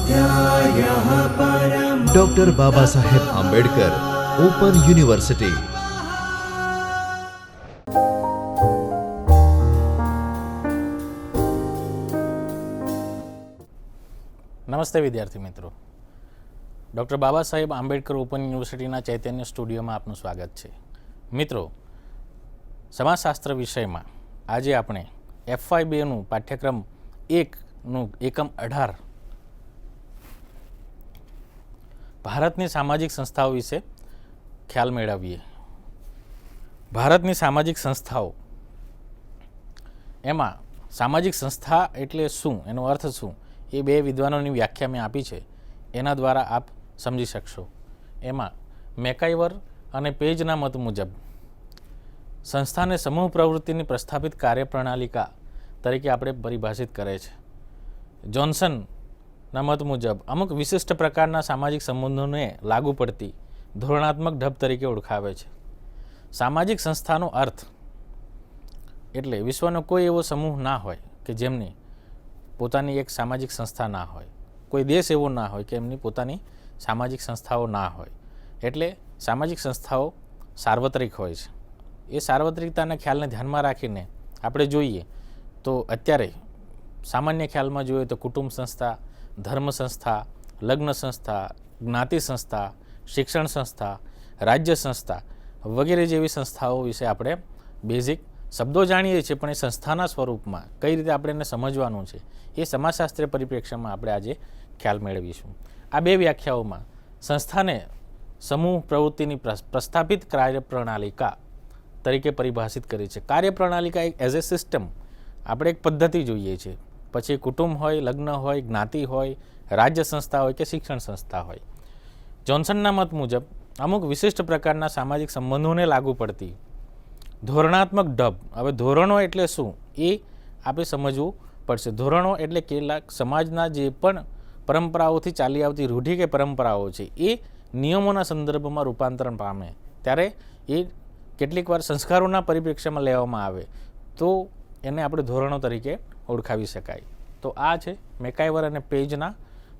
स्वाध्यायः परमः। Doctor Baba Saheb Ambedkar open university. નમસ્તે વિદ્યાર્થી મિત્રો, ડૉક્ટર બાબા સાહેબ આંબેડકર ઓપન યુનિવર્સિટીના ચૈતન્ય સ્ટુડિયોમાં આપનું સ્વાગત છે. મિત્રો, સમાજશાસ્ત્ર વિષયમાં આજે આપણે FY 2નું પાઠ્યક્રમ 1નું એકમ 18 ભારતની સામાજિક સંસ્થાઓ વિશે ખ્યાલ મેળવીએ. ભારતની સામાજિક સંસ્થાઓ, એમાં સામાજિક સંસ્થા એટલે શું, એનો અર્થ શું, એ બે વિદ્વાનોની વ્યાખ્યા મેં આપી છે. એના દ્વારા આપ સમજી શકશો. એમાં મેકાઈવર અને પેજના મત મુજબ સંસ્થાને સમૂહ પ્રવૃત્તિની પ્રસ્થાપિત કાર્યપ્રણાલિકા તરીકે આપણે પરિભાષિત કરે છે. જોન્સનના મત મુજબ અમુક વિશિષ્ટ પ્રકારના સામાજિક સંબંધોને લાગુ પડતી ધોરણાત્મક ઢબ તરીકે ઓળખાવે છે. સામાજિક સંસ્થાનો અર્થ એટલે વિશ્વનો કોઈ એવો સમૂહ ના હોય કે જેમની પોતાની એક સામાજિક સંસ્થા ના હોય, કોઈ દેશ એવો ના હોય કે એમની પોતાની સામાજિક સંસ્થાઓ ના હોય. એટલે સામાજિક સંસ્થાઓ સાર્વત્રિક હોય છે. એ સાર્વત્રિકતાના ખ્યાલને ધ્યાનમાં રાખીને આપણે જોઈએ તો અત્યારે સામાન્ય ખ્યાલમાં જોઈએ તો કુટુંબ સંસ્થા, ધર્મ સંસ્થા, લગ્ન સંસ્થા, જ્ઞાતિ સંસ્થા, શિક્ષણ સંસ્થા, રાજ્ય સંસ્થા વગેરે જેવી સંસ્થાઓ વિશે આપણે બેઝિક શબ્દો જાણીએ છીએ, પણ એ સંસ્થાના સ્વરૂપમાં કઈ રીતે આપણે એને સમજવાનું છે એ સમાજશાસ્ત્રીય પરિપ્રેક્ષ્યમાં આપણે આજે ખ્યાલ મેળવીશું. આ બે વ્યાખ્યાઓમાં સંસ્થાને સમૂહ પ્રવૃત્તિની પ્રસ્થાપિત કાર્યપ્રણાલિકા તરીકે પરિભાષિત કરી છે. કાર્યપ્રણાલિકા એક એઝ એ સિસ્ટમ આપણે એક પદ્ધતિ જોઈએ છીએ. પછી કુટુંબ હોય, લગ્ન હોય, જ્ઞાતિ હોય, રાજ્ય સંસ્થા હોય કે શિક્ષણ સંસ્થા હોય. જોન્સનના મત મુજબ અમુક વિશિષ્ટ પ્રકારના સામાજિક સંબંધોને લાગુ પડતી ધોરણાત્મક ઢબ. હવે ધોરણો એટલે શું એ આપણે સમજવું પડશે. ધોરણો એટલે કેટલાક સમાજના જે પણ પરંપરાઓથી ચાલી આવતી રૂઢિ કે પરંપરાઓ છે એ નિયમોના સંદર્ભમાં રૂપાંતરણ પામે ત્યારે એ કેટલીક વાર સંસ્કારોના પરિપ્રેક્ષ્યમાં લેવામાં આવે તો એને આપણે ધોરણો તરીકે ઓળખાવી શકાય. તો આ છે મેકાઈવર અને પેજના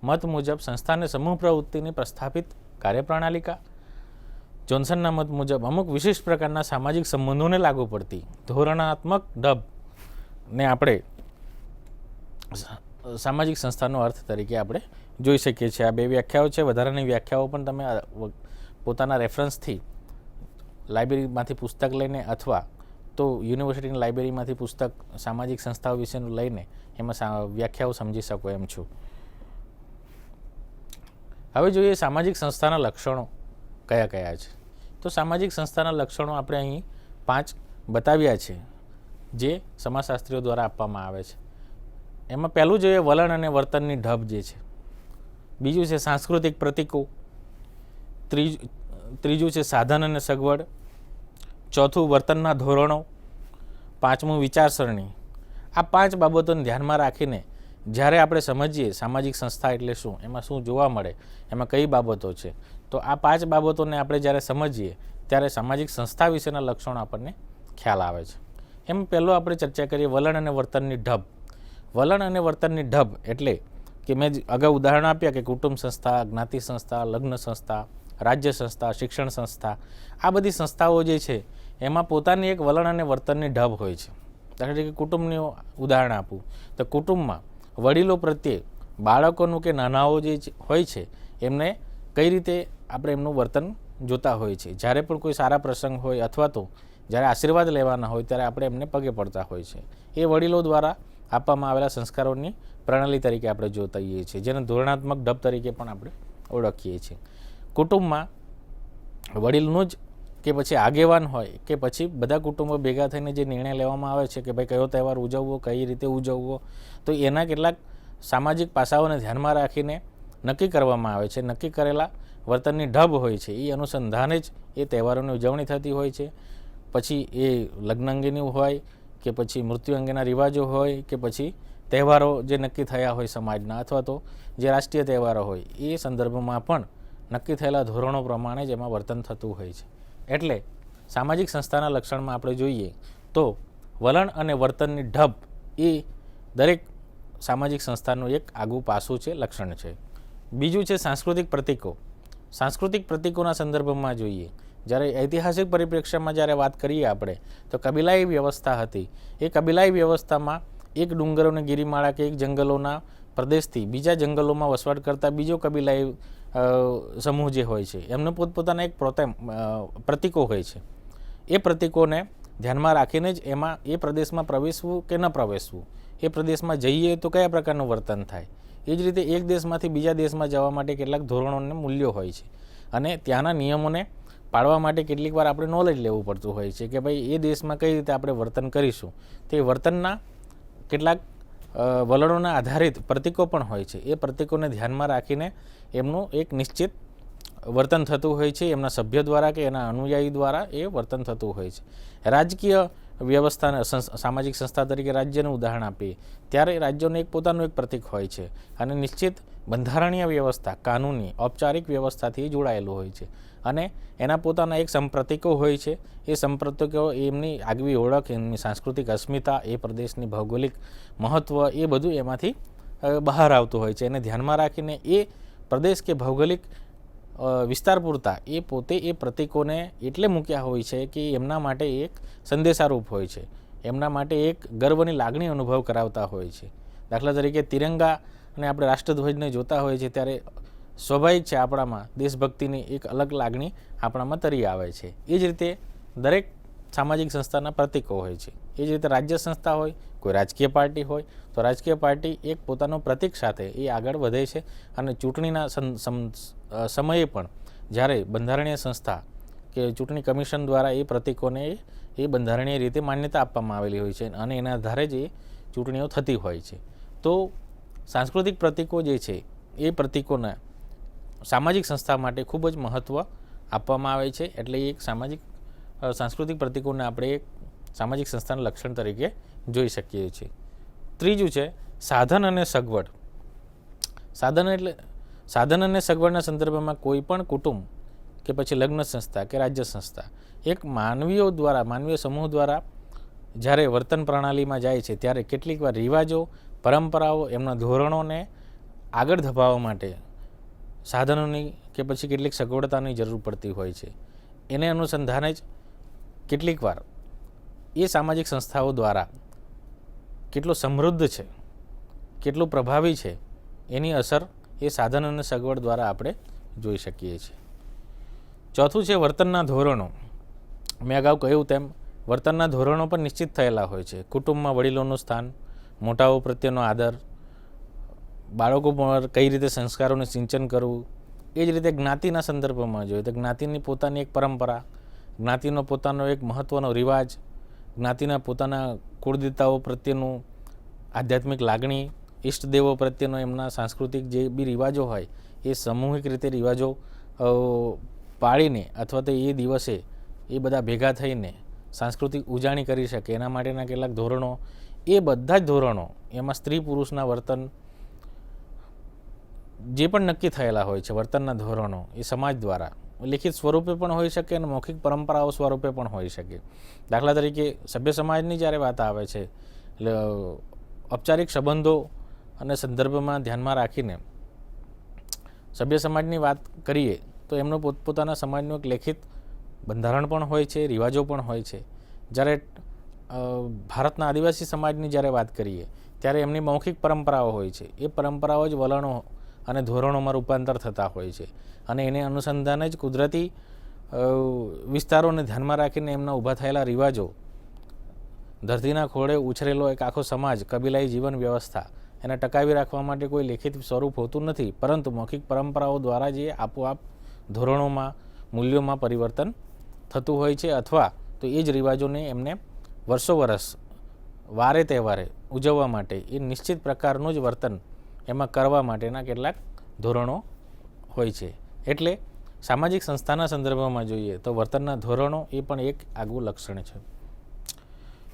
મત મુજબ સંસ્થાને સમૂહ પ્રવૃત્તિની પ્રસ્થાપિત કાર્યપ્રણાલિકા. જોન્સનના મત મુજબ અમુક વિશિષ્ટ પ્રકારના સામાજિક સંબંધોને લાગુ પડતી ધોરણાત્મક ઢબ ને આપણે સામાજિક સંસ્થાનો અર્થ તરીકે આપણે જોઈ શકીએ છીએ. આ બે વ્યાખ્યાઓ છે. વધારાની વ્યાખ્યાઓ પણ તમે પોતાના રેફરન્સથી લાઇબ્રેરીમાંથી પુસ્તક લઈને અથવા તો યુનિવર્સિટીની લાઇબ્રેરીમાંથી પુસ્તક સામાજિક સંસ્થાઓ વિશેનું લઈને એમાં વ્યાખ્યાઓ સમજી શકો એમ છું. હવે જોઈએ સામાજિક સંસ્થાના લક્ષણો કયા કયા છે. તો સામાજિક સંસ્થાના લક્ષણો આપણે અહીં 5 બતાવ્યા છે જે સમાજશાસ્ત્રીઓ દ્વારા આપવામાં આવે છે. એમાં પહેલું જોઈએ વલણ અને વર્તનની ઢબ જે છે. બીજું છે સાંસ્કૃતિક પ્રતીકો. ત્રીજું છે સાધન અને સગવડ. ચોથું વર્તનના ધોરણો. પાંચમું વિચારસરણી. આ 5 બાબતોને ધ્યાનમાં રાખીને જ્યારે આપણે સમજીએ સામાજિક સંસ્થા એટલે શું, એમાં શું જોવા મળે, એમાં કઈ બાબતો છે, તો આ 5 બાબતોને આપણે જ્યારે સમજીએ ત્યારે સામાજિક સંસ્થા વિશેના લક્ષણો આપણને ખ્યાલ આવે છે. એમાં પહેલો આપણે ચર્ચા કરીએ વલણ અને વર્તનની ઢબ. વલણ અને વર્તનની ઢબ એટલે કે મેં અગાઉ ઉદાહરણ આપ્યા કે કુટુંબ સંસ્થા, જ્ઞાતિ સંસ્થા, લગ્ન સંસ્થા, રાજ્ય સંસ્થા, શિક્ષણ સંસ્થા, આ બધી સંસ્થાઓ જે છે એમાં પોતાની એક વલણ અને વર્તનની ઢબ હોય છે. દાખલા તરીકે કુટુંબનું ઉદાહરણ આપું તો કુટુંબમાં વડીલો પ્રત્યે બાળકોનું કે નાનાઓ જે હોય છે એમને કઈ રીતે આપણે એમનું વર્તન જોતા હોય છે. જ્યારે પણ કોઈ સારા પ્રસંગ હોય અથવા તો જ્યારે આશીર્વાદ લેવાના હોય ત્યારે આપણે એમને પગે પડતા હોય છે. એ વડીલો દ્વારા આપવામાં આવેલા સંસ્કારોની પ્રણાલી તરીકે આપણે જોતા હોઈએ છીએ, જેને ધોરણાત્મક ઢબ તરીકે પણ આપણે ઓળખીએ છીએ. કુટુંબમાં વડીલનું જ કે પછી આગેવાન હોય કે પછી બધા કુટુંબો ભેગા થઈને જે નિર્ણય લેવામાં આવે છે કે ભાઈ કયો તહેવાર ઉજવવો, કઈ રીતે ઉજવવો, તો એના કેટલાક સામાજિક પાસાઓને ધ્યાનમાં રાખીને નક્કી કરવામાં આવે છે. નક્કી કરેલા વર્તનની ઢબ હોય છે એ અનુસંધાને જ એ તહેવારોની ઉજવણી થતી હોય છે. પછી એ લગ્ન અંગેની હોય કે પછી મૃત્યુ અંગેના રિવાજો હોય કે પછી તહેવારો જે નક્કી થયા હોય સમાજના અથવા તો જે રાષ્ટ્રીય તહેવારો હોય એ સંદર્ભમાં પણ નક્કી થયેલા ધોરણો પ્રમાણે જ એમાં વર્તન થતું હોય છે. એટલે સામાજિક સંસ્થાના લક્ષણમાં આપણે જોઈએ તો વલણ અને વર્તનની ઢબ એ દરેક સામાજિક સંસ્થાનું એક આગવું પાસું છે, લક્ષણ છે. બીજું છે સાંસ્કૃતિક પ્રતીકો. સાંસ્કૃતિક પ્રતીકોના સંદર્ભમાં જોઈએ, જ્યારે ઐતિહાસિક પરિપ્રેક્ષ્યમાં જ્યારે વાત કરીએ આપણે, તો કબીલાઈ વ્યવસ્થા હતી. એ કબીલાઈ વ્યવસ્થામાં એક ડુંગરોની ગિરિમાળા કે એક જંગલોના પ્રદેશથી બીજા જંગલોમાં વસવાટ કરતા બીજો કબીલાઈ સમૂહ જે હોય છે, એમને પોતપોતાના એક પ્રતીકો હોય છે. એ પ્રતીકોને ધ્યાનમાં રાખીને જ એમાં એ પ્રદેશમાં પ્રવેશવું કે ન પ્રવેશવું, એ પ્રદેશમાં જઈએ તો કયા પ્રકારનું વર્તન થાય. એ જ રીતે એક દેશમાંથી બીજા દેશમાં જવા માટે કેટલાક ધોરણો અને મૂલ્યો હોય છે, અને ત્યાંના નિયમોને પાળવા માટે કેટલીક વાર આપણે નોલેજ લેવું પડતું હોય છે કે ભાઈ એ દેશમાં કઈ રીતે આપણે વર્તન કરીશું. તે વર્તનના કેટલાક વલણોના આધારિત પ્રતીકો પણ હોય છે. એ પ્રતીકોને ધ્યાનમાં રાખીને એમનું એક નિશ્ચિત વર્તન થતું હોય છે, એમના સભ્ય દ્વારા કે એના અનુયાયી દ્વારા એ વર્તન થતું હોય છે. રાજકીય વ્યવસ્થા, સામાજિક સંસ્થા તરીકે રાજ્યનું ઉદાહરણ આપીએ, ત્યારે રાજ્યોનું એક પોતાનું એક પ્રતીક હોય છે, અને નિશ્ચિત બંધારણીય વ્યવસ્થા, કાનૂની ઔપચારિક વ્યવસ્થાથી જોડાયેલું હોય છે, અને એના પોતાના એક સંપ્રતીકો હોય છે. એ સંપ્રતીકો એમની આગવી ઓળખ, એમની સાંસ્કૃતિક અસ્મિતા, એ પ્રદેશની ભૌગોલિક મહત્ત્વ, એ બધું એમાંથી બહાર આવતું હોય છે. એને ધ્યાનમાં રાખીને એ પ્રદેશ કે ભૌગોલિક વિસ્તાર પૂરતા એ પોતે એ પ્રતીકોને એટલે મૂક્યા હોય છે કે એમના માટે એક સંદેશારૂપ હોય છે, એમના માટે એક ગર્વની લાગણી અનુભવ કરાવતા હોય છે. દાખલા તરીકે તિરંગા અને આપણે રાષ્ટ્રધ્વજને જોતા હોય છે, ત્યારે સ્વાભાવિક છે આપણામાં દેશભક્તિની એક અલગ લાગણી આપણામાં તરી આવે છે. એ જ રીતે દરેક સામાજિક સંસ્થાના પ્રતીકો હોય છે. એ જ રીતે રાજ્ય સંસ્થા હોય, કોઈ રાજકીય પાર્ટી હોય, તો રાજકીય પાર્ટી એક પોતાનું પ્રતીક સાથે એ આગળ વધે છે, અને ચૂંટણીના સમયે પણ જ્યારે બંધારણીય સંસ્થા કે ચૂંટણી કમિશન દ્વારા એ પ્રતીકોને એ બંધારણીય રીતે માન્યતા આપવામાં આવેલી હોય છે, અને એના આધારે જ એ ચૂંટણીઓ થતી હોય છે. તો સાંસ્કૃતિક પ્રતીકો જે છે, એ પ્રતીકોના સામાજિક સંસ્થા માટે ખૂબ જ મહત્ત્વ આપવામાં આવે છે. એટલે એક સાંસ્કૃતિક પ્રતીકોને આપણે એક સામાજિક સંસ્થાના લક્ષણ તરીકે જોઈ શકીએ છીએ. ત્રીજું છે સાધન અને સગવડ. સાધન અને સગવડના સંદર્ભમાં કોઈ પણ કુટુંબ કે પછી લગ્ન સંસ્થા કે રાજ્ય સંસ્થા એક માનવીય સમૂહ દ્વારા જ્યારે વર્તન પ્રણાલીમાં જાય છે, ત્યારે કેટલીક વાર રિવાજો, પરંપરાઓ, એમના ધોરણોને આગળ ધપાવવા માટે સાધનોની કે પછી કેટલીક સગવડતાની જરૂર પડતી હોય છે. એને અનુસંધાને જ કેટલીક વાર એ સામાજિક સંસ્થાઓ દ્વારા કેટલો સમૃદ્ધ છે, કેટલું પ્રભાવી છે, એની અસર એ સાધન અને સગવડ દ્વારા આપણે જોઈ શકીએ છીએ. ચોથું છે વર્તનના ધોરણો. મેં અગાઉ કહ્યું તેમ વર્તનના ધોરણો પણ નિશ્ચિત થયેલા હોય છે. કુટુંબમાં વડીલોનું સ્થાન, મોટાઓ પ્રત્યેનો આદર, બાળકો પર કઈ રીતે સંસ્કારોનું સિંચન કરવું. એ જ રીતે જ્ઞાતિના સંદર્ભમાં જોઈએ તો જ્ઞાતિની પોતાની એક પરંપરા, જ્ઞાતિનો પોતાનો એક મહત્ત્વનો રિવાજ, જ્ઞાતિના પોતાના કુળદેવતાઓ પ્રત્યેનું આધ્યાત્મિક લાગણી, ઈષ્ટદેવો પ્રત્યેનો એમના સાંસ્કૃતિક જે બી રિવાજો હોય, એ સામૂહિક રીતે રિવાજો પાળીને અથવા તો એ દિવસે એ બધા ભેગા થઈને સાંસ્કૃતિક ઉજાણી કરી શકે એના માટેના કેટલાક ધોરણો. એ બધા જ ધોરણો એમાં સ્ત્રી પુરુષના વર્તન જે પણ નક્કી થયેલા હોય છે, વર્તનના ધોરણો એ સમાજ દ્વારા લિખિત સ્વરૂપે પણ હોઈ શકે અને મૌખિક પરંપરાઓ સ્વરૂપે પણ હોઈ શકે. દાખલા તરીકે સભ્ય સમાજની જ્યારે વાત આવે છે, એટલે ઔપચારિક સંબંધો અને સંદર્ભમાં ધ્યાનમાં રાખીને સભ્ય સમાજની વાત કરીએ તો એમનો પોતપોતાના સમાજનું એક લેખિત બંધારણ પણ હોય છે, રિવાજો પણ હોય છે. જ્યારે ભારતના આદિવાસી સમાજની જ્યારે વાત કરીએ ત્યારે એમની મૌખિક પરંપરાઓ હોય છે. એ પરંપરાઓ જ વલણો અને ધોરણોમાં રૂપાંતર થતા હોય છે, અને એને અનુસંધાને જ કુદરતી વિસ્તારોને ધ્યાનમાં રાખીને એમના ઊભા થયેલા રિવાજો, ધરતીના ખોળે ઉછરેલો એક આખો સમાજ, કબીલાઈ જીવન વ્યવસ્થા, એને ટકાવી રાખવા માટે કોઈ લેખિત સ્વરૂપ હોતું નથી, પરંતુ મૌખિક પરંપરાઓ દ્વારા જે આપોઆપ ધોરણોમાં, મૂલ્યોમાં પરિવર્તન થતું હોય છે, અથવા તો એ જ રિવાજોને એમને વર્ષો વારે તહેવારે ઉજવવા માટે એ નિશ્ચિત પ્રકારનું જ વર્તન એમાં કરવા માટેના કેટલાક ધોરણો હોય છે. એટલે સામાજિક સંસ્થાના સંદર્ભમાં જોઈએ તો વર્તનના ધોરણો એ પણ એક આગવું લક્ષણ છે.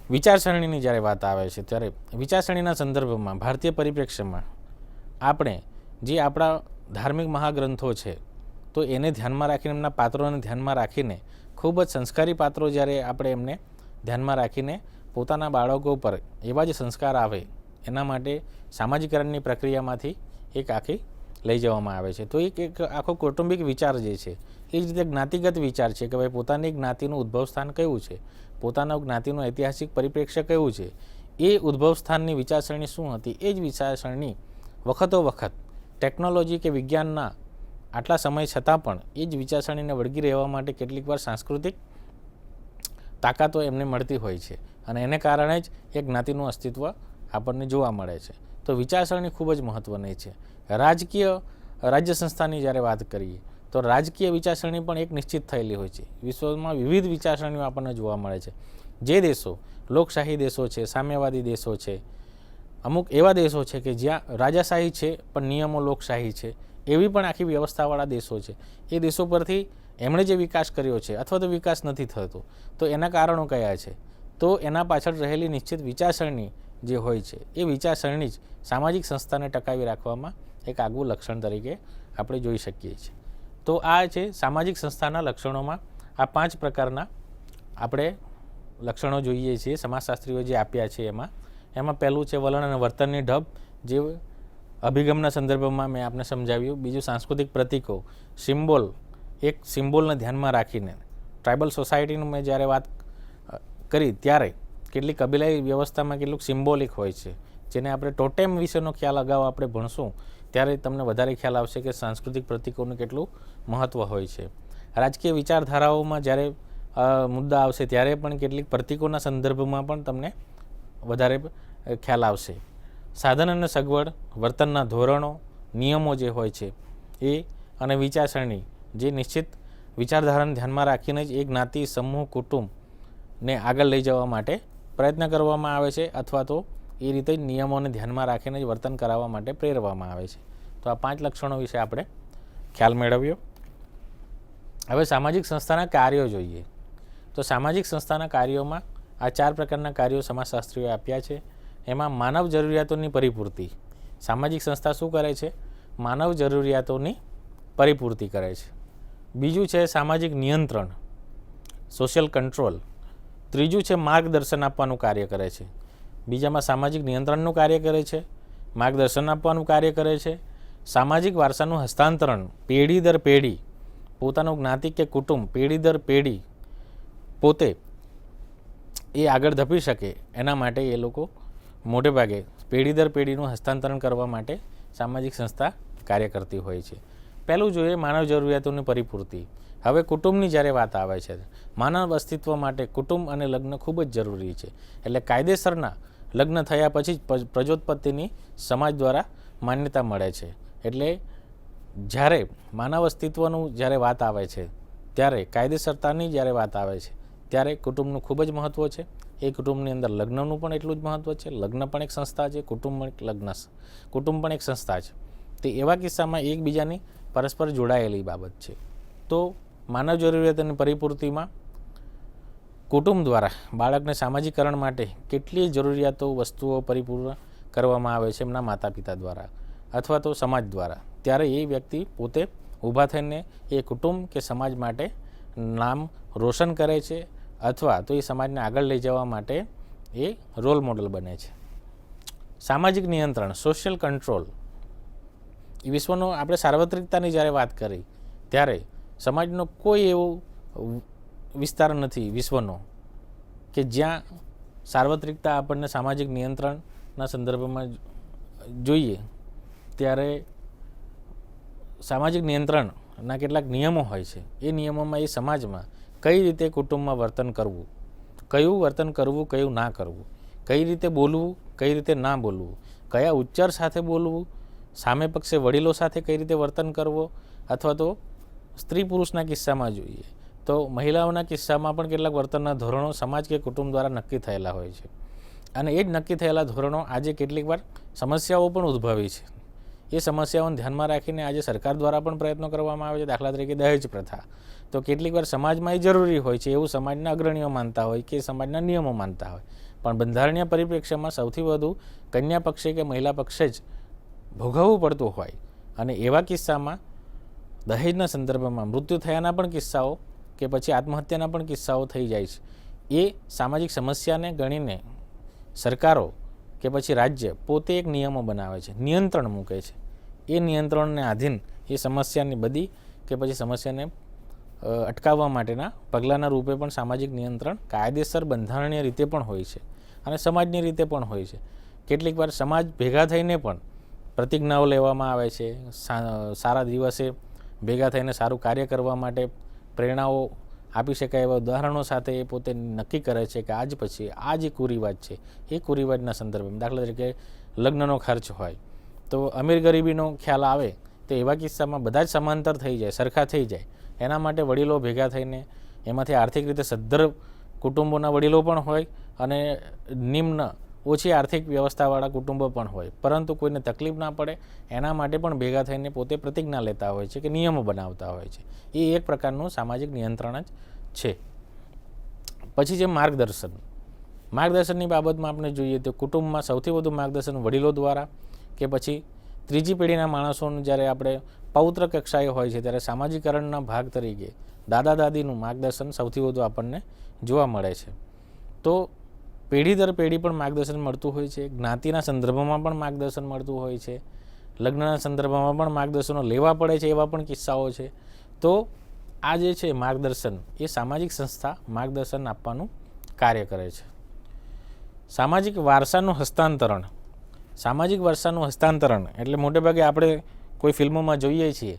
વિચારસરણીની જ્યારે વાત આવે છે ત્યારે વિચારસરણીના સંદર્ભમાં ભારતીય પરિપ્રેક્ષ્યમાં આપણે જે આપણા ધાર્મિક મહાગ્રંથો છે, તો એને ધ્યાનમાં રાખીને, એમના પાત્રોને ધ્યાનમાં રાખીને, ખૂબ જ સંસ્કારી પાત્રો જ્યારે આપણે એમને ધ્યાનમાં રાખીને પોતાના બાળકો પર એવા જ સંસ્કાર આવે એના માટે સામાજિકરણની પ્રક્રિયામાંથી એક આખી લઈ જવામાં આવે છે. તો એક આખો કૌટુંબિક વિચાર જે છે એ જ રીતે જ્ઞાતિગત વિચાર છે કે ભાઈ પોતાની જ્ઞાતિનું ઉદ્ભવ સ્થાન કયું છે, પોતાના જ્ઞાતિનું ઐતિહાસિક પરિપ્રેક્ષ્ય કયું છે, એ ઉદ્ભવ સ્થાનની વિચારસરણી શું હતી, એ જ વિચારસરણી વખતો વખત ટેકનોલોજી કે વિજ્ઞાનના આટલા સમય છતાં પણ એ જ વિચારસરણીને વળગી રહેવા માટે કેટલીક વાર સાંસ્કૃતિક તાકાતો એમને મળતી હોય છે અને એને કારણે જ એક જ્ઞાતિનું અસ્તિત્વ આપણને જોવા મળે છે. તો વિચારસરણી ખૂબ જ મહત્ત્વની છે. રાજ્ય સંસ્થાની જ્યારે વાત કરીએ તો રાજકીય વિચારસરણી પણ એક નિશ્ચિત થયેલી હોય છે. વિશ્વમાં વિવિધ વિચારસરણીઓ આપણને જોવા મળે છે. જે દેશો લોકશાહી દેશો છે, સામ્યવાદી દેશો છે, અમુક એવા દેશો છે કે જ્યાં રાજાશાહી છે પણ નિયમો લોકશાહી છે, એવી પણ આખી વ્યવસ્થાવાળા દેશો છે. એ દેશો પરથી એમણે જે વિકાસ કર્યો છે અથવા તો વિકાસ નથી થતો, તો એના કારણો કયા છે? તો એના પાછળ રહેલી નિશ્ચિત વિચારસરણી જે હોય છે એ વિચારસરણી જ સામાજિક સંસ્થાને ટકાવી રાખવામાં એક આગવું લક્ષણ તરીકે આપણે જોઈ શકીએ છીએ. તો આ છે સામાજિક સંસ્થાના લક્ષણોમાં આ 5 પ્રકારના આપણે લક્ષણો જોઈએ છીએ સમાજશાસ્ત્રીઓ જે આપ્યા છે. એમાં પહેલું છે વલણ અને વર્તનની ઢબ, જે અભિગમના સંદર્ભમાં મેં આપને સમજાવ્યું. બીજું સાંસ્કૃતિક પ્રતીકો, સિમ્બોલ, એક સિમ્બોલને ધ્યાનમાં રાખીને ટ્રાઇબલ સોસાયટીનું મેં જ્યારે વાત કરી ત્યારે કેટલીક કબીલાઈ વ્યવસ્થામાં કેટલુંક સિમ્બોલિક હોય છે, જેને આપણે ટોટેમ વિશેનો ખ્યાલ અગાઉ આપણે ભણશું ત્યારે તમને વધારે ખ્યાલ આવશે કે સાંસ્કૃતિક પ્રતીકોનું કેટલું મહત્ત્વ હોય છે. રાજકીય વિચારધારાઓમાં જ્યારે મુદ્દા આવશે ત્યારે પણ કેટલીક પ્રતીકોના સંદર્ભમાં પણ તમને વધારે ખ્યાલ આવશે. સાધન અને સગવડ, વર્તનના ધોરણો, નિયમો જે હોય છે એ અને વિચારસરણી જે નિશ્ચિત વિચારધારાને ધ્યાનમાં રાખીને જ એક જ્ઞાતિ, સમૂહ, કુટુંબને આગળ લઈ જવા માટે પ્રયત્ન કરવામાં આવે છે અથવા તો એ રીતે જ નિયમોને ધ્યાનમાં રાખીને જ વર્તન કરાવવા માટે પ્રેરવામાં આવે છે. તો આ 5 લક્ષણો વિશે આપણે ખ્યાલ મેળવ્યો. હવે સામાજિક સંસ્થાના કાર્યો જોઈએ. તો સામાજિક સંસ્થાના કાર્યોમાં આ 4 પ્રકારના કાર્યો સમાજશાસ્ત્રીઓએ આપ્યા છે. એમાં માનવ જરૂરિયાતોની પરિપૂર્તિ. સામાજિક સંસ્થા શું કરે છે? માનવ જરૂરિયાતોની પરિપૂર્તિ કરે છે. બીજું છે સામાજિક નિયંત્રણ, સોશિયલ કંટ્રોલ. ત્રીજું છે માર્ગદર્શન આપવાનું કાર્ય કરે છે. બીજામાં સામાજિક નિયંત્રણનું કાર્ય કરે છે, માર્ગદર્શન આપવાનું કાર્ય કરે છે, સામાજિક વારસાનું હસ્તાંતરણ પેઢી દર પેઢી, પોતાનું જ્ઞાતિ કે કુટુંબ પેઢી દર પેઢી પોતે એ આગળ ધપી શકે એના માટે એ લોકો મોટે ભાગે પેઢી દર પેઢીનું હસ્તાંતરણ કરવા માટે સામાજિક સંસ્થા કાર્ય કરતી હોય છે. પહેલું જોઈએ માનવ જરૂરિયાતોની પરિપૂર્તિ. હવે કુટુંબની જ્યારે વાત આવે છે, માનવ અસ્તિત્વ માટે કુટુંબ અને લગ્ન ખૂબ જ જરૂરી છે. એટલે કાયદેસરના લગ્ન થયા પછી જ પ્રજોત્પત્તિની સમાજ દ્વારા માન્યતા મળે છે. એટલે જ્યારે માનવ અસ્તિત્વનું જ્યારે વાત આવે છે ત્યારે કાયદેસરતાની જ્યારે વાત આવે છે ત્યારે કુટુંબનું ખૂબ જ મહત્ત્વ છે. એ કુટુંબની અંદર લગ્નનું પણ એટલું જ મહત્ત્વ છે. લગ્ન પણ એક સંસ્થા છે, કુટુંબ પણ એક સંસ્થા છે. તે એવા કિસ્સામાં એકબીજાની પરસ્પર જોડાયેલી બાબત છે. તો માનવ જરૂરિયાતોની પરિપૂર્તિમાં કુટુંબ દ્વારા બાળકને સામાજિકરણ માટે કેટલી જરૂરિયાતો વસ્તુઓ પરિપૂર્ણ કરવામાં આવે છે એમના માતા પિતા દ્વારા અથવા તો સમાજ દ્વારા, ત્યારે એ વ્યક્તિ પોતે ઊભા થઈને એ કુટુંબ કે સમાજ માટે નામ રોશન કરે છે અથવા તો એ સમાજને આગળ લઈ જવા માટે એ રોલ મોડલ બને છે. સામાજિક નિયંત્રણ, સોશિયલ કંટ્રોલ. એ વિશ્વનો આપણે સાર્વત્રિકતાની જ્યારે વાત કરી ત્યારે સમાજનો કોઈ એવો વિસ્તાર નથી વિશ્વનો કે જ્યાં સાર્વત્રિકતા આપણને સામાજિક નિયંત્રણના સંદર્ભમાં જોઈએ. ત્યારે સામાજિક નિયંત્રણના કેટલાક નિયમો હોય છે. એ નિયમોમાં એ સમાજમાં કઈ રીતે કુટુંબમાં વર્તન કરવું, કયું ના કરવું, કઈ રીતે બોલવું, કઈ રીતે ના બોલવું, કયા ઉચ્ચાર સાથે બોલવું, સામે પક્ષે વડીલો સાથે કઈ રીતે વર્તન કરવો, અથવા તો સ્ત્રી પુરુષના કિસ્સામાં જોઈએ તો મહિલાઓના કિસ્સામાં પણ કેટલાક વર્તનના ધોરણો સમાજ કે કુટુંબ દ્વારા નક્કી થયેલા હોય છે. અને એ જ નક્કી થયેલા ધોરણો આજે કેટલીક વાર સમસ્યાઓ પણ ઉદ્ભવી છે. એ સમસ્યાઓને ધ્યાનમાં રાખીને આજે સરકાર દ્વારા પણ પ્રયત્નો કરવામાં આવે છે. દાખલા તરીકે દહેજ પ્રથા. તો કેટલીક વાર સમાજમાં એ જરૂરી હોય છે એવું સમાજના અગ્રણીઓ માનતા હોય કે સમાજના નિયમો માનતા હોય, પણ બંધારણીય પરિપ્રેક્ષ્યમાં સૌથી વધુ કન્યા પક્ષે કે મહિલા પક્ષે જ ભોગવવું પડતું હોય અને એવા કિસ્સામાં દહેજના સંદર્ભમાં મૃત્યુ થયાના પણ કિસ્સાઓ કે પછી આત્મહત્યાના પણ કિસ્સાઓ થઈ જાય છે. એ સામાજિક સમસ્યાને ગણીને સરકારો કે પછી રાજ્ય પોતે એક નિયમો બનાવે છે, નિયંત્રણ મૂકે છે. એ નિયંત્રણને આધીન એ સમસ્યાની બધી કે પછી સમસ્યાને અટકાવવા માટેના પગલાંના રૂપે પણ સામાજિક નિયંત્રણ કાયદેસર બંધારણીય રીતે પણ હોય છે અને સમાજની રીતે પણ હોય છે. કેટલીક વાર સમાજ ભેગા થઈને પણ પ્રતિજ્ઞાઓ લેવામાં આવે છે, સારા દિવસે ભેગા થઈને સારું કાર્ય કરવા માટે પ્રેરણાઓ આપી શકાય એવા ઉદાહરણો સાથે એ પોતે નક્કી કરે છે કે આજ પછી આ જે કુરિવાજ છે એ કુરિવાજના સંદર્ભમાં દાખલા તરીકે લગ્નનો ખર્ચ હોય તો અમીર ગરીબીનો ખ્યાલ આવે તો એવા કિસ્સામાં બધા જ સમાંતર થઈ જાય, સરખા થઈ જાય. એના માટે વડીલો ભેગા થઈને એમાંથી આર્થિક રીતે સદ્ધર કુટુંબોના વડીલો પણ હોય અને નિમ્ન ઓછી આર્થિક વ્યવસ્થાવાળા કુટુંબો પણ હોય, પરંતુ કોઈને તકલીફ ના પડે એના માટે પણ ભેગા થઈને પોતે પ્રતિજ્ઞા લેતા હોય છે કે નિયમો બનાવતા હોય છે. એ એક પ્રકારનું સામાજિક નિયંત્રણ જ છે. પછી છે માર્ગદર્શનની બાબતમાં આપણે જોઈએ તો કુટુંબમાં સૌથી વધુ માર્ગદર્શન વડીલો દ્વારા કે પછી ત્રીજી પેઢીના માણસોનું જ્યારે આપણે પૌત્ર કક્ષાએ હોય છે ત્યારે સામાજિકરણના ભાગ તરીકે દાદા દાદીનું માર્ગદર્શન સૌથી વધુ આપણને જોવા મળે છે. તો પેઢી દર પેઢી પણ માર્ગદર્શન મળતું હોય છે, જ્ઞાતિના સંદર્ભમાં પણ માર્ગદર્શન મળતું હોય છે, લગ્નના સંદર્ભમાં પણ માર્ગદર્શનો લેવા પડે છે એવા પણ કિસ્સાઓ છે. તો આ જે છે માર્ગદર્શન એ સામાજિક સંસ્થા માર્ગદર્શન આપવાનું કાર્ય કરે છે. સામાજિક વારસાનું હસ્તાંતરણ એટલે મોટેભાગે આપણે કોઈ ફિલ્મોમાં જોઈએ છીએ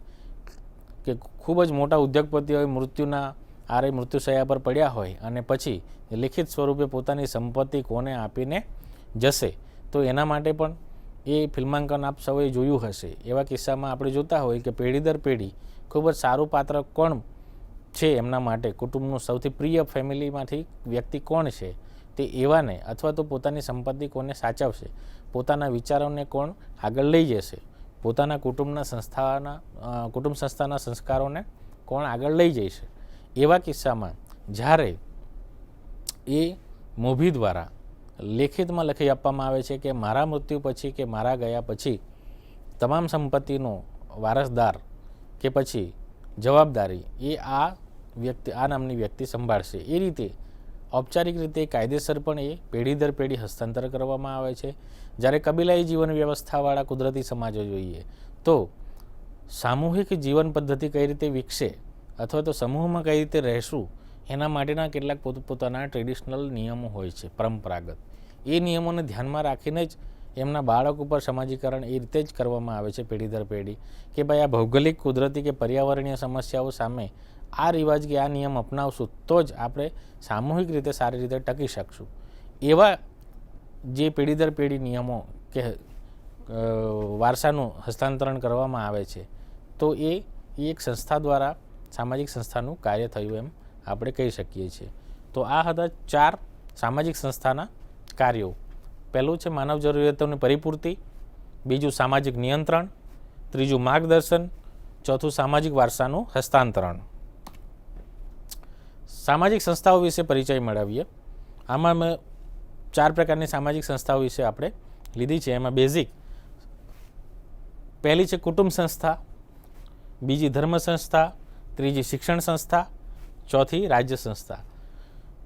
કે ખૂબ જ મોટા ઉદ્યોગપતિઓ મૃત્યુશૈયા પર પડ્યા હોય અને પછી લિખિત સ્વરૂપે પોતાની સંપત્તિ કોને આપીને જશે. તો એના માટે પણ એ ફિલ્માંકન આપ સૌએ જોયું હશે. એવા કિસ્સામાં આપણે જોતા હોય કે પેઢી દર પેઢી ખૂબ જ સારું પાત્ર કોણ છે એમના માટે, કુટુંબનું સૌથી પ્રિય ફેમિલીમાંથી વ્યક્તિ કોણ છે તે એવાને, અથવા તો પોતાની સંપત્તિ કોને સાચવશે, પોતાના વિચારોને કોણ આગળ લઈ જશે, પોતાના કુટુંબ સંસ્થાના સંસ્કારોને કોણ આગળ લઈ જશે. એવા કિસ્સામાં જ્યારે એ મોભી દ્વારા લેખિતમાં લખી આપવામાં આવે છે કે મારા મૃત્યુ પછી કે મારા ગયા પછી તમામ સંપત્તિનો વારસદાર કે પછી જવાબદારી એ આ નામની વ્યક્તિ સંભાળશે. એ રીતે ઔપચારિક રીતે કાયદેસર પણ એ પેઢી દર પેઢી હસ્તાંતર કરવામાં આવે છે. જ્યારે કબીલાઈ જીવન વ્યવસ્થાવાળા કુદરતી સમાજો જોઈએ તો સામૂહિક જીવન પદ્ધતિ કઈ રીતે વિકસે અથવા તો સમૂહમાં કઈ રીતે રહેશું એના માટેના કેટલાક પોતાના ટ્રેડિશનલ નિયમો હોય છે, પરંપરાગત. એ નિયમોને ધ્યાનમાં રાખીને જ એમના બાળક ઉપર સમાજીકરણ એ રીતે જ કરવામાં આવે છે પેઢી દર પેઢી કે ભાઈ આ ભૌગોલિક, કુદરતી કે પર્યાવરણીય સમસ્યાઓ સામે આ રિવાજ કે આ નિયમ અપનાવશું તો જ આપણે સામૂહિક રીતે સારી રીતે ટકી શકશું. એવા જે પેઢી દર પેઢી નિયમો કે વારસાનું હસ્તાંતરણ કરવામાં આવે છે તો એ એક સંસ્થા દ્વારા સામાજિક સંસ્થાનું કાર્ય થયું એમ આપણે કહી શકીએ છીએ. તો આ હતા 4 સામાજિક સંસ્થાના કાર્યો. પહેલું છે માનવ જરૂરિયાતોની પરિપૂર્તિ, બીજું સામાજિક નિયંત્રણ, ત્રીજું માર્ગદર્શન, ચોથું સામાજિક વારસાનું હસ્તાંતરણ. સામાજિક સંસ્થાઓ વિશે પરિચય મેળવીએ. આમાં મેં 4 પ્રકારની સામાજિક સંસ્થાઓ વિશે આપણે લીધી છે. એમાં બેઝિક પહેલી છે કુટુંબ સંસ્થા, બીજી ધર્મ સંસ્થા, ત્રીજી શિક્ષણ સંસ્થા, ચોથી રાજ્ય સંસ્થા.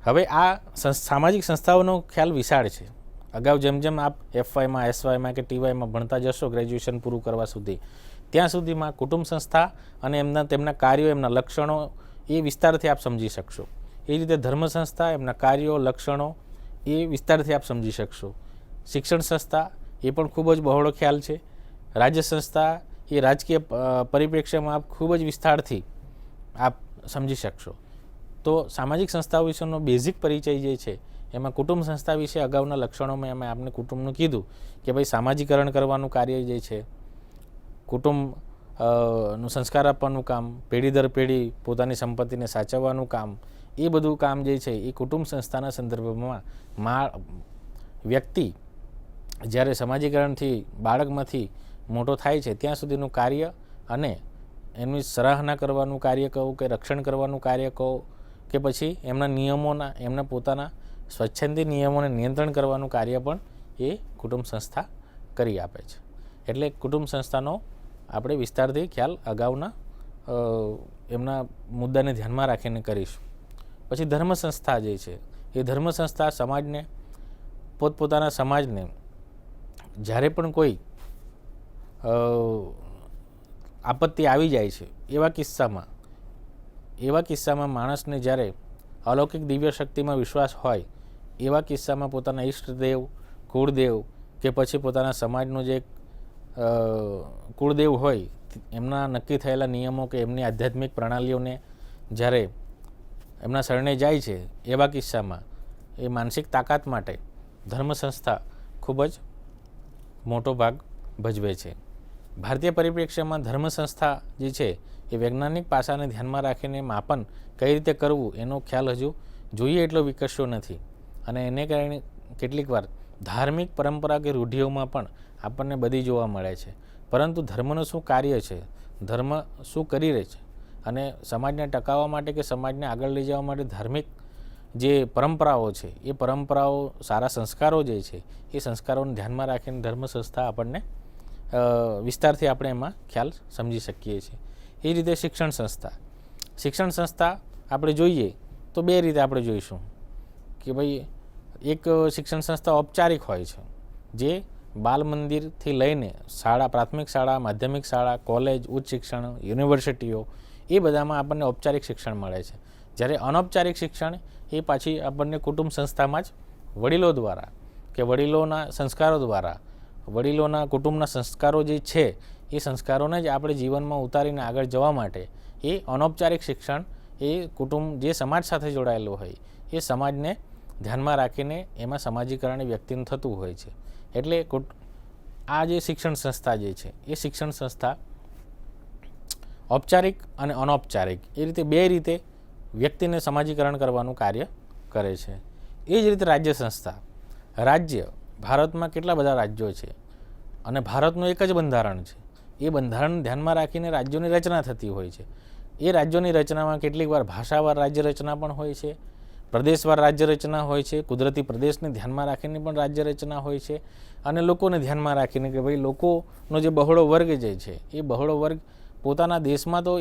હવે આ સામાજિક સંસ્થાઓનો ખ્યાલ વિશાળ છે. અગાઉ જેમ જેમ આપ FYમાં, SYમાં કે TYમાં ભણતા જશો ગ્રેજ્યુએશન પૂરું કરવા સુધી, ત્યાં સુધીમાં કુટુંબ સંસ્થા અને તેમના કાર્યો, એમના લક્ષણો એ વિસ્તારથી આપ સમજી શકશો. એ રીતે ધર્મ સંસ્થા, એમના કાર્યો, લક્ષણો એ વિસ્તારથી આપ સમજી શકશો. શિક્ષણ સંસ્થા એ પણ ખૂબ જ બહોળો ખ્યાલ છે. રાજ્ય સંસ્થા એ રાજકીય પરિપ્રેક્ષ્યમાં આપ ખૂબ જ વિસ્તારથી આપ સમજી શકશો. તો સામાજિક સંસ્થાઓ વિશેનો બેઝિક પરિચય જે છે એમાં કુટુંબ સંસ્થા વિશે અગાઉના લક્ષણોમાં અમે આપને કુટુંબનું કીધું કે ભાઈ સામાજિકરણ કરવાનું કાર્ય જે છે, કુટુંબ નું સંસ્કાર આપવાનું કામ, પેઢી દર પેઢી પોતાની સંપત્તિને સાચવવાનું કામ, એ બધું કામ જે છે એ કુટુંબ સંસ્થાના સંદર્ભમાં વ્યક્તિ જ્યારે સમાજીકરણથી બાળકમાંથી મોટો થાય છે ત્યાં સુધીનું કાર્ય અને એમની સરાહના કરવાનું કાર્ય કહો કે રક્ષણ કરવાનું કાર્ય કહો કે પછી એમના નિયમોના, એમના પોતાના સ્વચ્છંદી નિયમોને નિયંત્રણ કરવાનું કાર્ય પણ એ કુટુંબ સંસ્થા કરી આપે છે. એટલે કુટુંબ સંસ્થાનો આપણે વિસ્તારથી ખ્યાલ અગાઉના એમના મુદ્દાને ધ્યાનમાં રાખીને કરીશું. પછી ધર્મ સંસ્થા જે છે એ ધર્મ સંસ્થા સમાજને, પોતપોતાના સમાજને જ્યારે પણ કોઈ આપત્તિ આવી જાય છે એવા કિસ્સામાં માણસને જ્યારે અલૌકિક દિવ્ય શક્તિમાં વિશ્વાસ હોય, એવા કિસ્સામાં પોતાના ઈષ્ટદેવ, કુળદેવ કે પછી પોતાના સમાજનું જે કુળદેવ હોય એમના નક્કી થયેલા નિયમો કે એમની આધ્યાત્મિક પ્રણાલીઓને જ્યારે એમના શરણે જાય છે, એવા કિસ્સામાં એ માનસિક તાકાત માટે ધર્મ સંસ્થા ખૂબ જ મોટો ભાગ ભજવે છે. ભારતીય પરિપ્રેક્ષ્યમાં ધર્મ સંસ્થા જે છે એ વૈજ્ઞાનિક પાસાને ધ્યાનમાં રાખીને માપન કઈ રીતે કરવું એનો ખ્યાલ હજુ જોઈએ એટલો વિકસ્યો નથી, અને એને કારણે કેટલીક વાર ધાર્મિક પરંપરા કે રૂઢિઓમાં પણ આપણને બધી જોવા મળે છે. પરંતુ ધર્મનું શું કાર્ય છે, ધર્મ શું કરી રહે છે, અને સમાજને ટકાવવા માટે કે સમાજને આગળ લઈ જવા માટે ધાર્મિક જે પરંપરાઓ છે એ પરંપરાઓ, સારા સંસ્કારો જે છે એ સંસ્કારોને ધ્યાનમાં રાખીને ધર્મ સંસ્થા આપણને વિસ્તારથી આપણે એમાં ખ્યાલ સમજી શકીએ છીએ. એ રીતે શિક્ષણ સંસ્થા આપણે જોઈએ તો બે રીતે આપણે જોઈશું કે ભાઈ એક શિક્ષણ સંસ્થા ઔપચારિક હોય છે, જે બાલ મંદિરથી લઈને શાળા, પ્રાથમિક શાળા, માધ્યમિક શાળા, કોલેજ, ઉચ્ચ શિક્ષણ, યુનિવર્સિટીઓ, એ બધામાં આપણને ઔપચારિક શિક્ષણ મળે છે. જ્યારે અનૌપચારિક શિક્ષણ એ પાછી આપણને કુટુંબ સંસ્થામાં જ વડીલો દ્વારા કે વડીલોના સંસ્કારો દ્વારા, વડીલોના કુટુંબના સંસ્કારો જે છે એ સંસ્કારોને જ આપણે જીવનમાં ઉતારીને આગળ જવા માટે એ અનૌપચારિક શિક્ષણ એ કુટુંબ જે સમાજ સાથે જોડાયેલું હોય એ સમાજને ધ્યાનમાં રાખીને એમાં સમાજીકરણ વ્યક્તિનું થતું હોય છે. એટલે આ જે શિક્ષણ સંસ્થા જે છે એ શિક્ષણ સંસ્થા ઔપચારિક અને અનૌપચારિક એ રીતે બે રીતે વ્યક્તિને સમાજીકરણ કરવાનું કાર્ય કરે છે. એ જ રીતે રાજ્ય સંસ્થા, રાજ્ય, ભારતમાં કેટલા બધા રાજ્યો છે અને ભારતનું એક જ બંધારણ છે. એ બંધારણ ધ્યાનમાં રાખીને રાજ્યોની રચના થતી હોય છે. એ રાજ્યોની રચનામાં કેટલીક વાર ભાષાવાર રાજ્ય રચના પણ હોય છે, પ્રદેશવાર રાજ્ય રચના હોય છે, કુદરતી પ્રદેશને ધ્યાનમાં રાખીને પણ રાજ્ય રચના હોય છે, અને લોકોને ધ્યાનમાં રાખીને કે ભાઈ લોકોનો જે બહોળો વર્ગ જે છે એ બહોળો વર્ગ પોતાના દેશમાં તો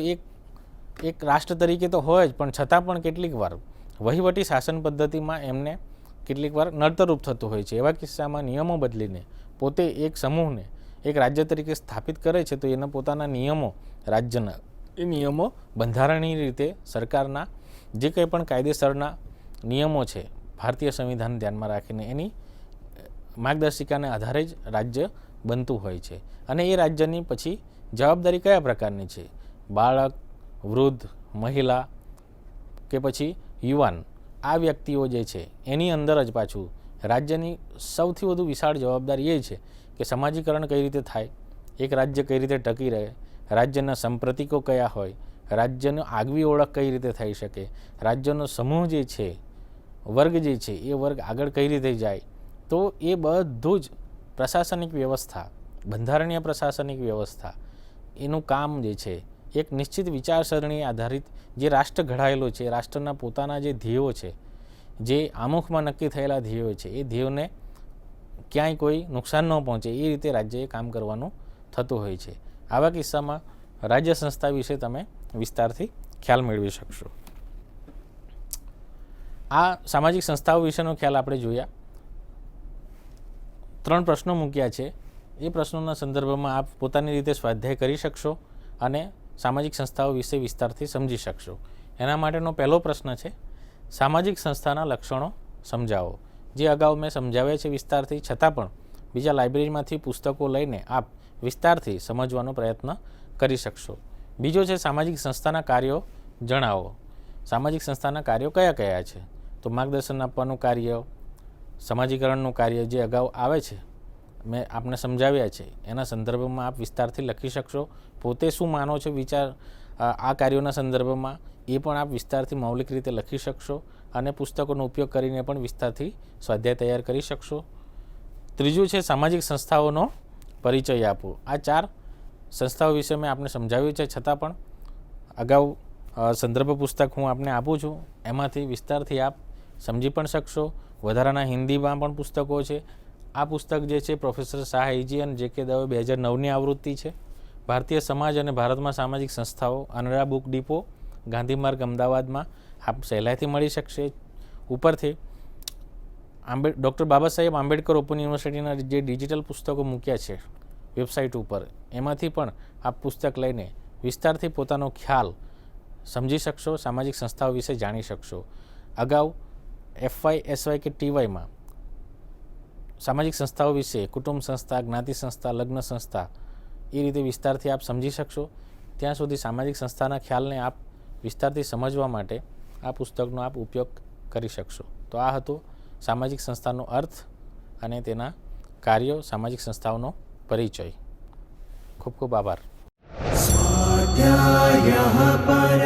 એક રાષ્ટ્ર તરીકે તો હોય જ, પણ છતાં પણ કેટલીક વાર વહીવટી શાસન પદ્ધતિમાં એમને કેટલીક વાર નડતરરૂપ થતું હોય છે. એવા કિસ્સામાં નિયમો બદલીને પોતે એક સમૂહને એક રાજ્ય તરીકે સ્થાપિત કરે છે, તો એના પોતાના નિયમો, રાજ્યના એ નિયમો બંધારણીય રીતે સરકારના જે કંઈ પણ કાયદેસરના નિયમો છે ભારતીય સંવિધાન ધ્યાનમાં રાખીને એની માર્ગદર્શિકાને આધારે જ રાજ્ય બનતું હોય છે. અને એ રાજ્યની પછી જવાબદારી કયા પ્રકારની છે, બાળક, વૃદ્ધ, મહિલા કે પછી યુવાન, આ વ્યક્તિઓ જે છે એની અંદર જ પાછું રાજ્યની સૌથી વધુ વિશાળ જવાબદારી એ છે કે સમાજીકરણ કઈ રીતે થાય, એક રાજ્ય કઈ રીતે ટકી રહે, રાજ્યના સંપ્રતિકો કયા હોય, રાજ્યનો આગવી ઓળખ કઈ રીતે થઈ શકે, રાજ્યનો સમૂહ જે છે, વર્ગ જે છે એ વર્ગ આગળ કઈ રીતે જાય. તો એ બધું જ પ્રશાસનિક વ્યવસ્થા, બંધારણીય પ્રશાસનિક વ્યવસ્થા, એનું કામ જે છે એક નિશ્ચિત વિચારસરણી આધારિત જે રાષ્ટ્ર ઘડાયેલો છે, રાષ્ટ્રના પોતાના જે ધ્યેયો છે, જે આમુખમાં નક્કી થયેલા ધ્યેયો છે, એ ધ્યેયોને ક્યાંય કોઈ નુકસાન ન પહોંચે એ રીતે રાજ્યએ કામ કરવાનું થતું હોય છે. આવા કિસ્સામાં રાજ્ય સંસ્થા વિશે તમે વિસ્તારથી ખ્યાલ મેળવી શકશો. આ સામાજિક સંસ્થાઓ વિશેનો ખ્યાલ આપણે જોયા. 3 પ્રશ્નો મૂક્યા છે. એ પ્રશ્નોના સંદર્ભમાં આપ પોતાની રીતે સ્વાધ્યાય કરી શકશો અને સામાજિક સંસ્થાઓ વિશે વિસ્તારથી સમજી શકશો. એના માટેનો પહેલો પ્રશ્ન છે, સામાજિક સંસ્થાના લક્ષણો સમજાવો. જે અગાઉ મેં સમજાવ્યા છે વિસ્તારથી, છતાં પણ બીજા લાઇબ્રેરીમાંથી પુસ્તકો લઈને આપ વિસ્તારથી સમજવાનો પ્રયત્ન કરી શકશો. બીજો છે, સામાજિક સંસ્થાના કાર્યો જણાવો. સામાજિક સંસ્થાના કાર્યો કયા કયા છે? તો માર્ગદર્શન આપવાનું કાર્ય, સમાજીકરણનું કાર્ય જે અગાઉ આવે છે, મેં આપને સમજાવ્યા છે, એના સંદર્ભમાં આપ વિસ્તારથી લખી શકશો. પોતે શું માનો છો વિચાર આ કાર્યોના સંદર્ભમાં એ પણ આપ વિસ્તારથી મૌલિક રીતે લખી શકશો અને પુસ્તકોનો ઉપયોગ કરીને પણ વિસ્તારથી સ્વાધ્યાય તૈયાર કરી શકશો. ત્રીજું છે, સામાજિક સંસ્થાઓનો પરિચય આપો. આ 4 સંસ્થાઓ વિશે મેં આપને સમજાવ્યું છે, છતાં પણ અગાઉ સંદર્ભ પુસ્તક હું આપને આપું છું, એમાંથી વિસ્તારથી આપ સમજી પણ શકશો. વધારાના હિન્દીમાં પણ પુસ્તકો છે. આ પુસ્તક જે છે પ્રોફેસર શાહ એજી અને જે કે દવે 2009ની આવૃત્તિ છે. ભારતીય સમાજ અને ભારતમાં સામાજિક સંસ્થાઓ, અનરા બુક ડિપો, ગાંધીમાર્ગ, અમદાવાદમાં આપ સહેલાઈથી મળી શકશે. ઉપરથી ડૉક્ટર બાબા સાહેબ આંબેડકર ઓપન યુનિવર્સિટીના જે ડિજિટલ પુસ્તકો મૂક્યા છે વેબસાઇટ ઉપર, એમાંથી પણ આપ પુસ્તક લઈને વિસ્તારથી પોતાનો ખ્યાલ સમજી શકશો, સામાજિક સંસ્થાઓ વિશે જાણી શકશો. અગાઉ FY, SY કે TYમાં સામાજિક સંસ્થાઓ વિશે કુટુંબ સંસ્થા, જ્ઞાતિ સંસ્થા, લગ્ન સંસ્થા એ રીતે વિસ્તારથી આપ સમજી શકશો. ત્યાં સુધી સામાજિક સંસ્થાના ખ્યાલને આપ વિસ્તારથી સમજવા માટે આ પુસ્તકનો આપ ઉપયોગ કરી શકશો. તો આ હતો સામાજિક સંસ્થાનો અર્થ અને તેના કાર્યો, સામાજિક સંસ્થાઓનો પરિચય. ખૂબ ખૂબ આભાર. स्वाध्यायः परमः